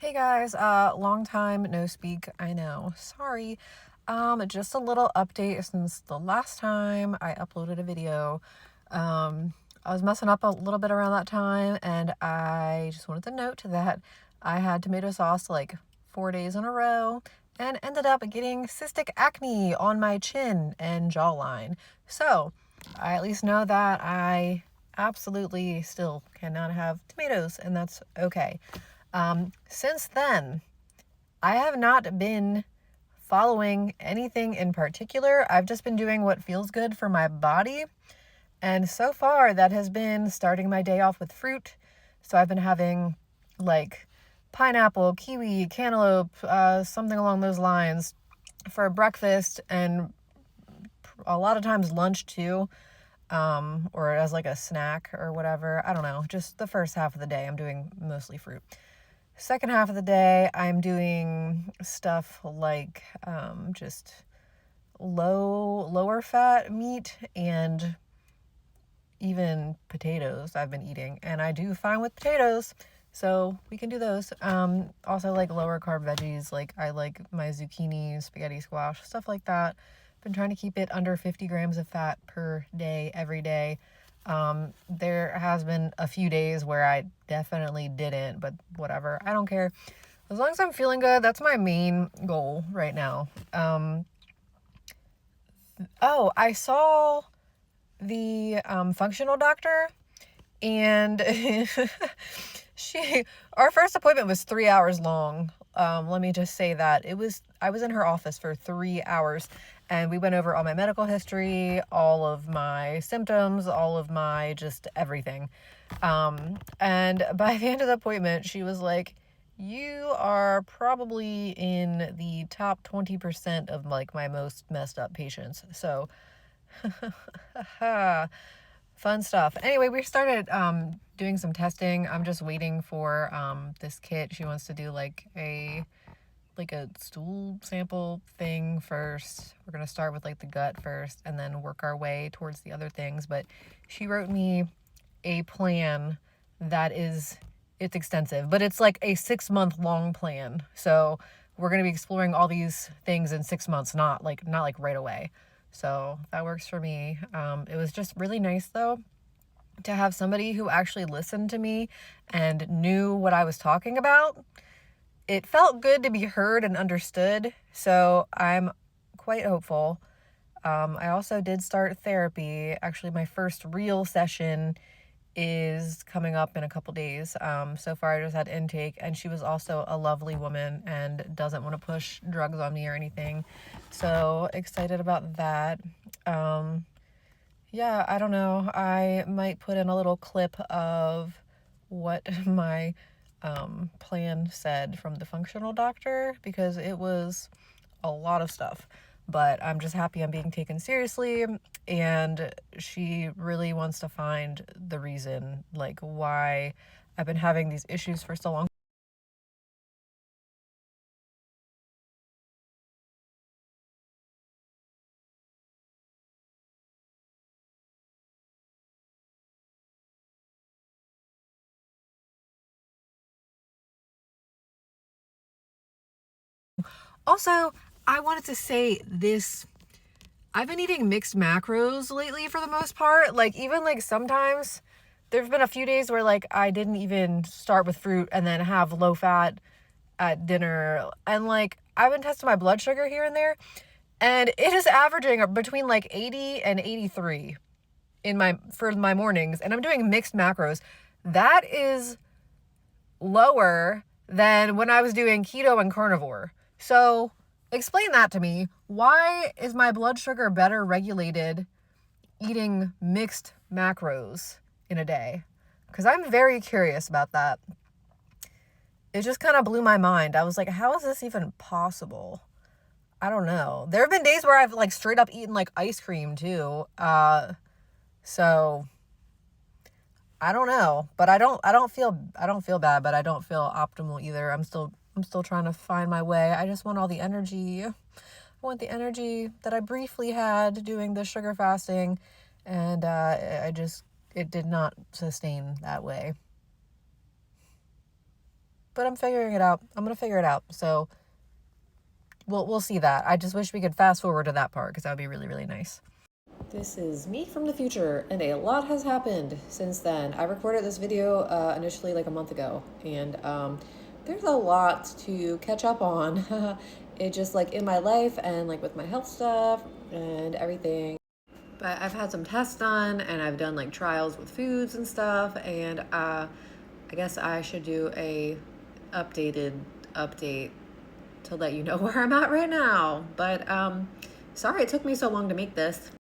Hey guys, long time no speak, I know. Sorry. Just a little update since the last time I uploaded a video. I was messing up a little bit around that time, and I just wanted to note that I had tomato sauce like 4 days in a row and ended up getting cystic acne on my chin and jawline. So, I at least know that I absolutely still cannot have tomatoes, and that's okay. Since then, I have not been following anything in particular. I've just been doing what feels good for my body. And so far, that has been starting my day off with fruit. So I've been having like pineapple, kiwi, cantaloupe, something along those lines for breakfast, and a lot of times lunch too, or as like a snack or whatever. I don't know. Just the first half of the day, I'm doing mostly fruit. Second half of the day, I'm doing stuff like just lower fat meat and even potatoes I've been eating. And I do fine with potatoes, so we can do those. Also like lower carb veggies, like I like my zucchini, spaghetti squash, stuff like that. Been trying to keep it under 50 grams of fat per day, every day. There has been a few days where I definitely didn't, but whatever. I don't care. As long as I'm feeling good, that's my main goal right now. I saw the functional doctor, and our first appointment was 3 hours long. Let me just say that I was in her office for 3 hours, and we went over all my medical history, all of my symptoms, all of my just everything. And by the end of the appointment, she was like, "You are probably in the top 20% of like my most messed up patients." So, fun stuff. Anyway, we started doing some testing. I'm just waiting for this kit. She wants to do like a stool sample thing first. We're going to start with like the gut first and then work our way towards the other things, but she wrote me a plan that it's extensive, but it's like a 6-month long plan. So, we're going to be exploring all these things in 6 months, not like right away. So that works for me. It was just really nice though to have somebody who actually listened to me and knew what I was talking about. It felt good to be heard and understood, so I'm quite hopeful. I also did start therapy. Actually, my first real session is coming up in a couple days. So far I just had intake, and she was also a lovely woman and doesn't want to push drugs on me or anything. So excited about that. Yeah, I don't know. I might put in a little clip of what my plan said from the functional doctor, because it was a lot of stuff. But I'm just happy I'm being taken seriously, and she really wants to find the reason, like why I've been having these issues for so long. Also, I wanted to say this. I've been eating mixed macros lately for the most part. Like, even like sometimes there's been a few days where like I didn't even start with fruit and then have low fat at dinner. And like I've been testing my blood sugar here and there, and it is averaging between like 80 and 83 for my mornings, and I'm doing mixed macros. That is lower than when I was doing keto and carnivore. So, explain that to me. Why is my blood sugar better regulated eating mixed macros in a day? Because I'm very curious about that. It just kind of blew my mind. I was like, how is this even possible? I don't know. There have been days where I've like straight up eaten like ice cream too. So I don't know, but I don't feel bad, but I don't feel optimal either. I'm still trying to find my way. I just want all the energy. I want the energy that I briefly had doing the sugar fasting, and it did not sustain that way. but I'm figuring it out. I'm gonna figure it out. So we'll see that. I just wish we could fast forward to that part because that would be really, really nice. This is me from the future, and a lot has happened since then. I recorded this video initially like a month ago, and there's a lot to catch up on. It just like in my life and like with my health stuff and everything. But I've had some tests done, and I've done like trials with foods and stuff, and I guess I should do a updated update to let you know where I'm at right now. But sorry it took me so long to make this.